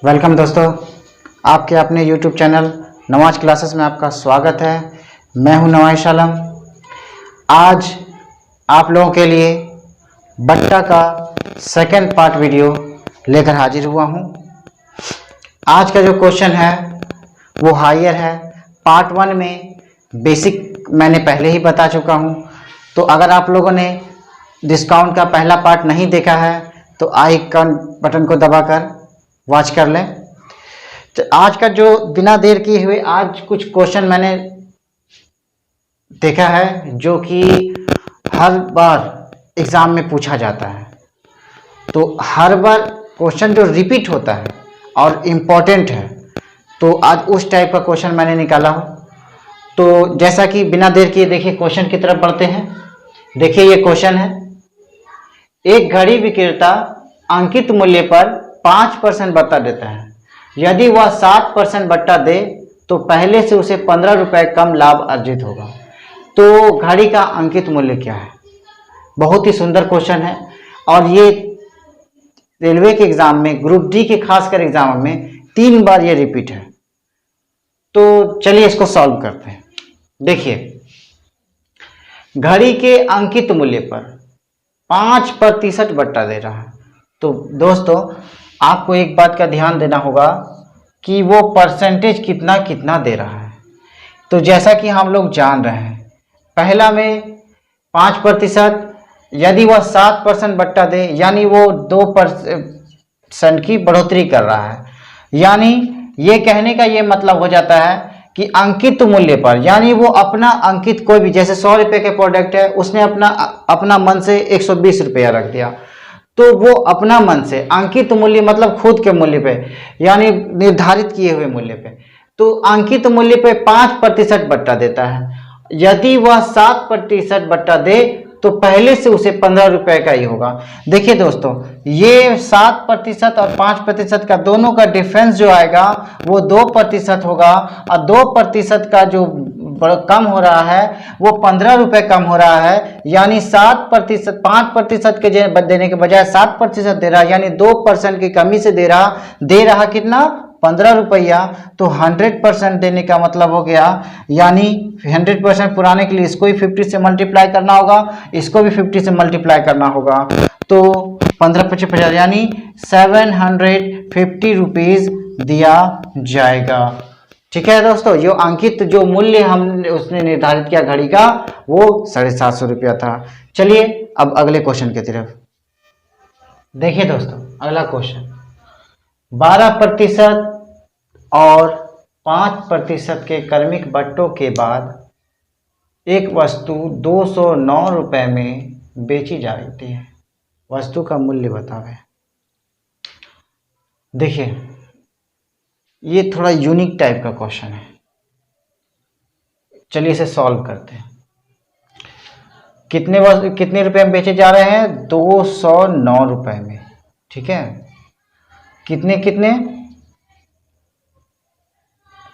Welcome दोस्तों, आपके अपने YouTube चैनल नवाज क्लासेस में आपका स्वागत है। मैं हूं नवाज आलम। आज आप लोगों के लिए बट्टा का सेकंड पार्ट वीडियो लेकर हाजिर हुआ हूं। आज का जो क्वेश्चन है वो हायर है। पार्ट 1 में बेसिक मैंने पहले ही बता चुका हूं, तो अगर आप लोगों ने डिस्काउंट का पहला पार्ट नहीं देखा है तो आइकन बटन को दबाकर वॉच कर लें। तो आज का जो बिना देर किए हुए आज कुछ क्वेश्चन मैंने देखा है जो कि हर बार एग्जाम में पूछा जाता है। तो हर बार क्वेश्चन जो रिपीट होता है और इम्पोर्टेंट है, तो आज उस टाइप का क्वेश्चन मैंने निकाला हो। तो जैसा कि बिना देर किए देखिए क्वेश्चन की तरफ बढ़ते हैं। देखिए ये क्वेश्चन है, एक घड़ी विक्रेता अंकित मूल्य पर 5% बट्टा देता है। यदि वह 7% बट्टा दे तो पहले से उसे 15 रुपये कम लाभ अर्जित होगा। तो घड़ी का अंकित मूल्य क्या है? बहुत ही सुंदर क्वेश्चन है और ये रेलवे के एग्जाम में, ग्रुप डी के खासकर एग्जाम में 3 बार ये रिपीट है। तो चलिए इसको सॉल्व करते हैं। देखिए, घड़ी के अंकित मूल्य पर 5% बट्टा दे रहा है। तो दोस्तों आपको एक बात का ध्यान देना होगा कि वो परसेंटेज कितना कितना दे रहा है। तो जैसा कि हम लोग जान रहे हैं, पहला में 5%, यदि वह 7% बट्टा दे यानी वो 2% की बढ़ोतरी कर रहा है। यानी ये कहने का ये मतलब हो जाता है कि अंकित मूल्य पर, यानी वो अपना अंकित कोई भी, जैसे 100 रुपये के प्रोडक्ट है, उसने अपना मन से 120 रुपया रख दिया, तो वो अपना मन से अंकित मूल्य मतलब खुद के मूल्य पे, यानी निर्धारित किए हुए मूल्य पे, तो अंकित मूल्य पे 5% बट्टा देता है। यदि वह 7% बट्टा दे तो पहले से उसे 15 रुपये का ही होगा। देखिए दोस्तों, ये 7% और 5% का दोनों का डिफरेंस जो आएगा वो 2% होगा, और 2% का जो कम हो रहा है वो 15 रुपये कम हो रहा है। यानी 7%, 5% के देने के बजाय 7% दे रहा, यानी 2% की कमी से दे रहा कितना? 15 रुपया। तो 100% देने का मतलब हो गया, यानी 100% पुराने के लिए इसको भी 50 से मल्टीप्लाई करना होगा, इसको भी 50 से मल्टीप्लाई करना होगा। तो 15×50 यानी 750 रुपीज दिया जाएगा। ठीक है दोस्तों, जो अंकित जो मूल्य हमने उसने निर्धारित किया घड़ी का वो 750 रुपया था। चलिए अब अगले क्वेश्चन की तरफ देखिए दोस्तों। अगला क्वेश्चन, 12% और 5% के क्रमिक बट्टों के बाद एक वस्तु 209 रुपये में बेची जा रही है। वस्तु का मूल्य बतावे। देखिए ये थोड़ा यूनिक टाइप का क्वेश्चन है। चलिए इसे सॉल्व करते हैं। कितने रुपए में बेचे जा रहे हैं? 209 रुपये में। ठीक है, कितने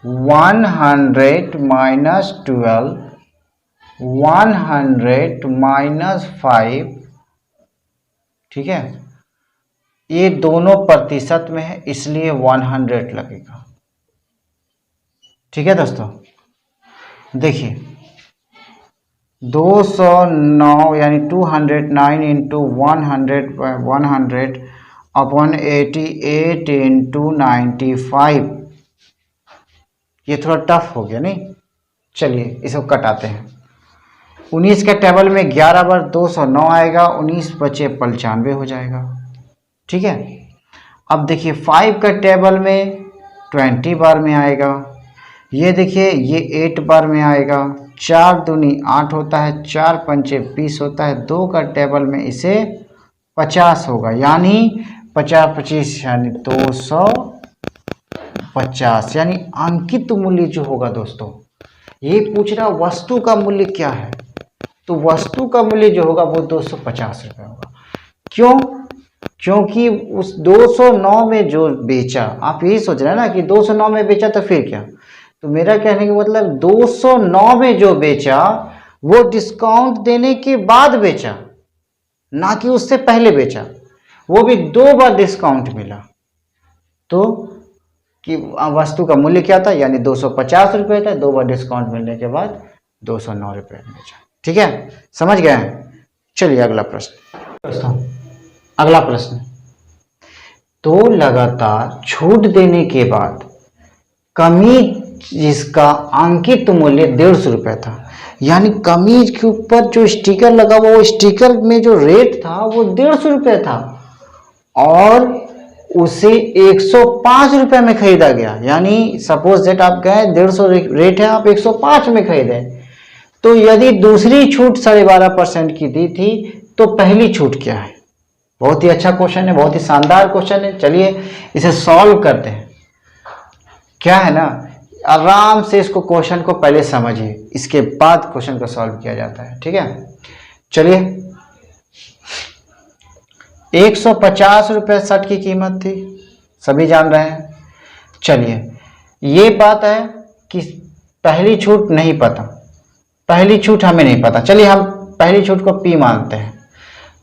100 माइनस 12, 100 माइनस 5। ठीक है, ये दोनों प्रतिशत में है इसलिए 100 लगेगा। ठीक है दोस्तों, देखिए 209 यानी 209 इंटू 100 अपॉन 88 इंटू 95। ये थोड़ा टफ हो गया नहीं? चलिए इसको कटाते हैं। 19 के टेबल में 11 बार 209 आएगा, 19 बचे 95 हो जाएगा। ठीक है, अब देखिए 5 का टेबल में 20 बार में आएगा। ये देखिए ये 8 बार में आएगा। 4 दूनी 8 होता है, 4 पंचे 20 होता है। 2 का टेबल में इसे 50 होगा, यानी 50 25 यानी 250। यानी अंकित मूल्य जो होगा दोस्तों, ये पूछ रहा वस्तु का मूल्य क्या है, तो वस्तु का मूल्य जो होगा वो 250 रुपये होगा। क्यों? क्योंकि उस 209 में जो बेचा, आप यही सोच रहे हैं ना कि 209 में बेचा तो फिर क्या। तो मेरा कहने का मतलब 209 में जो बेचा वो डिस्काउंट देने के बाद बेचा, ना कि उससे पहले बेचा। वो भी 2 बार डिस्काउंट मिला। तो कि वस्तु का मूल्य क्या था, यानी 250 रुपये था। 2 बार डिस्काउंट मिलने के बाद 209 रुपये बेचा। ठीक है, समझ गए हैं। चलिए अगला प्रश्न दोस्तों, अगला प्रश्न। तो लगातार छूट देने के बाद कमीज जिसका अंकित मूल्य 150 रुपये था, यानी कमीज के ऊपर जो स्टिकर लगा हुआ, वो स्टिकर में जो रेट था वो 150 रुपये था और उसे 105 रुपये में खरीदा गया। यानी सपोज दैट आप गए 150 रेट है, आप 105 में खरीदे। तो यदि दूसरी छूट 12.5% की दी थी तो पहली छूट क्या है? बहुत ही अच्छा क्वेश्चन है, बहुत ही शानदार क्वेश्चन है। चलिए इसे सॉल्व करते हैं। क्या है ना, आराम से इसको क्वेश्चन को पहले समझिए, इसके बाद क्वेश्चन को सॉल्व किया जाता है। ठीक है, चलिए 150 रुपये शर्ट की कीमत थी, सभी जान रहे हैं। चलिए ये बात है कि पहली छूट नहीं पता, पहली छूट हमें नहीं पता। चलिए हम पहली छूट को P मानते हैं,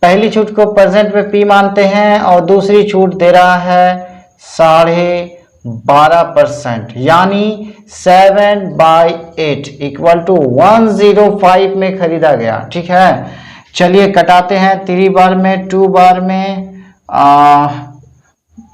पहली छूट को परसेंट में P मानते हैं और दूसरी छूट दे रहा है 12.5%, यानी 7/8 = 105 में खरीदा गया। ठीक है, चलिए कटाते हैं 3 बार में, 2 बार में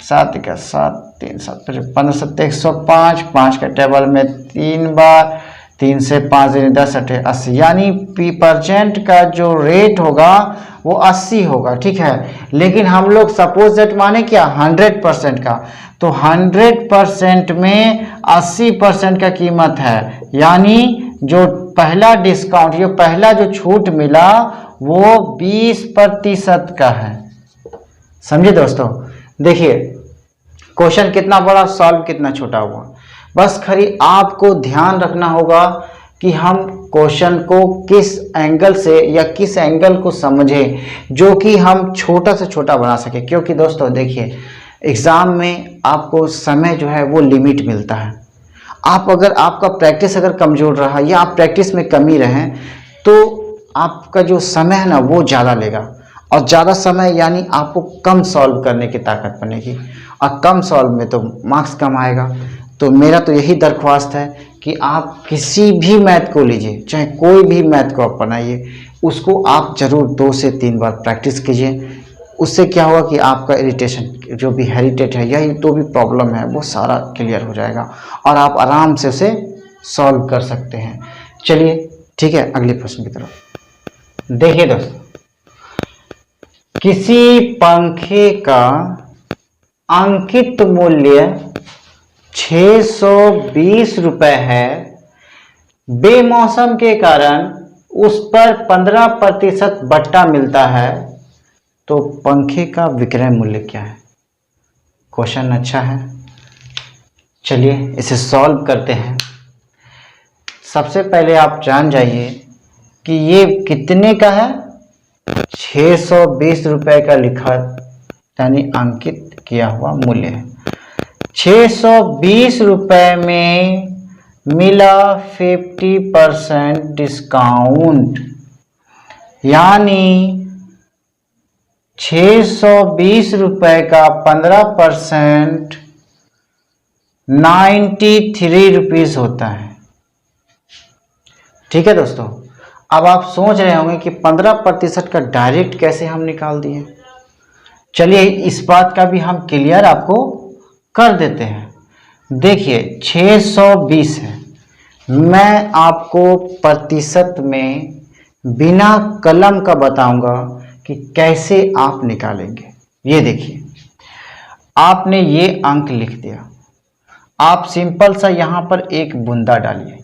7 का 7 3 7 15 7 105, 5 का टेबल में 3 बार, 3 से 5 10 8 80, यानी P% का जो रेट होगा वो 80 होगा। ठीक है, लेकिन हम लोग सपोज दैट माने क्या 100% का, तो 100% में 80% का कीमत है, यानी जो पहला डिस्काउंट, जो पहला जो छूट मिला वो 20% का है। समझे दोस्तों? देखिए क्वेश्चन कितना बड़ा, सॉल्व कितना छोटा हुआ। बस खरी आपको ध्यान रखना होगा कि हम क्वेश्चन को किस एंगल से या किस एंगल को समझें जो कि हम छोटा से छोटा बना सके। क्योंकि दोस्तों देखिए एग्ज़ाम में आपको समय जो है वो लिमिट मिलता है। आप अगर आपका प्रैक्टिस अगर कमज़ोर रहा या आप प्रैक्टिस में कमी रहें तो आपका जो समय है ना वो ज़्यादा लेगा, और ज़्यादा समय यानी आपको कम सॉल्व करने की ताकत बनेगी, और कम सॉल्व में तो मार्क्स कम आएगा। तो मेरा तो यही दरख्वास्त है कि आप किसी भी मैथ को लीजिए, चाहे कोई भी मैथ को आप बनाइए, उसको आप ज़रूर 2 से 3 बार प्रैक्टिस कीजिए। उससे क्या होगा कि आपका इरिटेशन जो भी हेरिटेट है या तो भी प्रॉब्लम है वो सारा क्लियर हो जाएगा और आप आराम से उसे सॉल्व कर सकते हैं। चलिए ठीक है, अगले प्रश्न की तरफ देखिए दोस्तों। किसी पंखे का अंकित मूल्य 620 रुपये है, बेमौसम के कारण उस पर 15% बट्टा मिलता है, तो पंखे का विक्रय मूल्य क्या है? क्वेश्चन अच्छा है, चलिए इसे सॉल्व करते हैं। सबसे पहले आप जान जाइए कि ये कितने का है, 620 रुपये का लिखा यानी अंकित किया हुआ मूल्य है। 620 रुपये में मिला 50% डिस्काउंट, यानी 620 रुपये का 15% 93 रुपीज़ होता है। ठीक है दोस्तों, अब आप सोच रहे होंगे कि 15% का डायरेक्ट कैसे हम निकाल दिए। चलिए इस बात का भी हम क्लियर आपको कर देते हैं। देखिए 620 है, मैं आपको प्रतिशत में बिना कलम का बताऊंगा कि कैसे आप निकालेंगे। ये देखिए आपने ये अंक लिख दिया, आप सिंपल सा यहाँ पर एक बूंदा डालिए।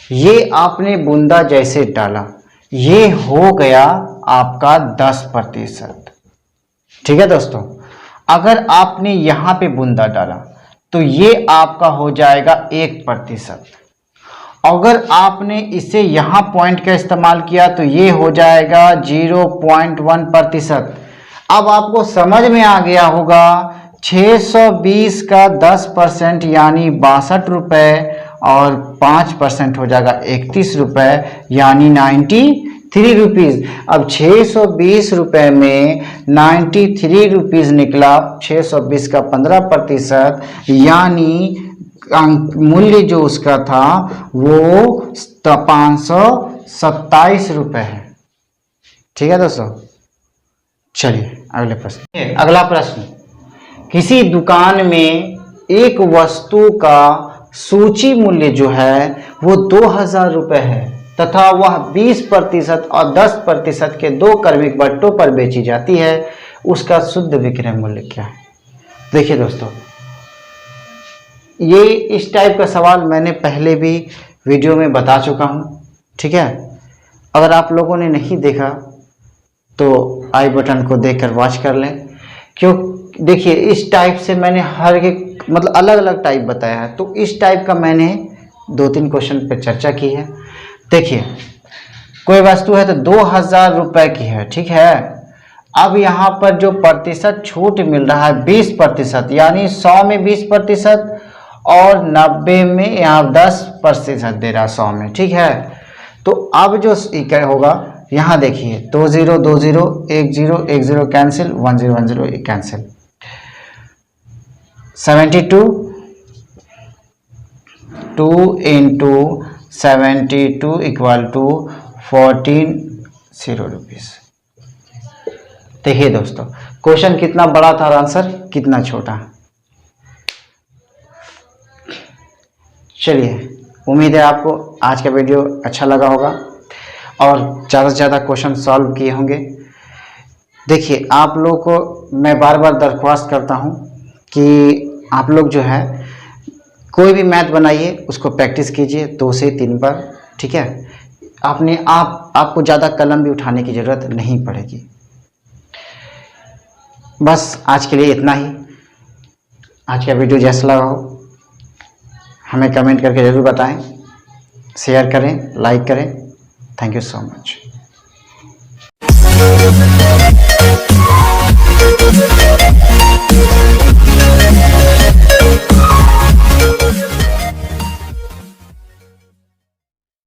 ये आपने बूंदा जैसे डाला, ये हो गया आपका 10%। ठीक है दोस्तों, अगर आपने यहाँ पे बूंदा डाला तो ये आपका हो जाएगा 1%। अगर आपने इसे यहाँ पॉइंट का इस्तेमाल किया तो ये हो जाएगा 0.1%। अब आपको समझ में आ गया होगा 620 का 10% यानी 62 रुपये और 5% हो जाएगा 31 रुपये यानी रुपीज़। अब 620 रुपये में 93 रुपीज़ निकला। 620 का 15%, यानी मूल्य जो उसका था वो 527 रुपये है। ठीक है दोस्तों, चलिए अगले प्रश्न। अगला प्रश्न, किसी दुकान में एक वस्तु का सूची मूल्य जो है वो 2000 रुपये है तथा वह 20% और 10% के दो क्रमिक बट्टों पर बेची जाती है, उसका शुद्ध विक्रय मूल्य क्या है? देखिए दोस्तों, ये इस टाइप का सवाल मैंने पहले भी वीडियो में बता चुका हूँ। ठीक है, अगर आप लोगों ने नहीं देखा तो आई बटन को देखकर वॉच कर लें। क्यों, देखिए इस टाइप से मैंने हर एक मतलब अलग अलग टाइप बताया है, तो इस टाइप का मैंने 2-3 क्वेश्चन पे चर्चा की है। देखिए कोई वस्तु है तो 2000 रुपये की है, ठीक है। अब यहाँ पर जो प्रतिशत छूट मिल रहा है 20%, यानी 100 में 20% और 90 में यहाँ 10% दे रहा है 100 में, ठीक है। तो अब जो होगा यहाँ देखिए 20 20 10 10 cancel, 10 10 cancel, 72 2 into 72 equal to 14 rupees. देखिए दोस्तों, क्वेश्चन कितना बड़ा था और आंसर कितना छोटा। चलिए, उम्मीद है आपको आज का वीडियो अच्छा लगा होगा और ज़्यादा से ज़्यादा क्वेश्चन सॉल्व किए होंगे। देखिए, आप लोगों को मैं बार बार दरख्वास्त करता हूं कि आप लोग जो है कोई भी मैथ बनाइए उसको प्रैक्टिस कीजिए 2 से 3 बार, ठीक है। आपको ज़्यादा कलम भी उठाने की ज़रूरत नहीं पड़ेगी। बस आज के लिए इतना ही। आज का वीडियो जैसा लगा हो हमें कमेंट करके ज़रूर बताएं, शेयर करें, लाइक करें। Thank you so much.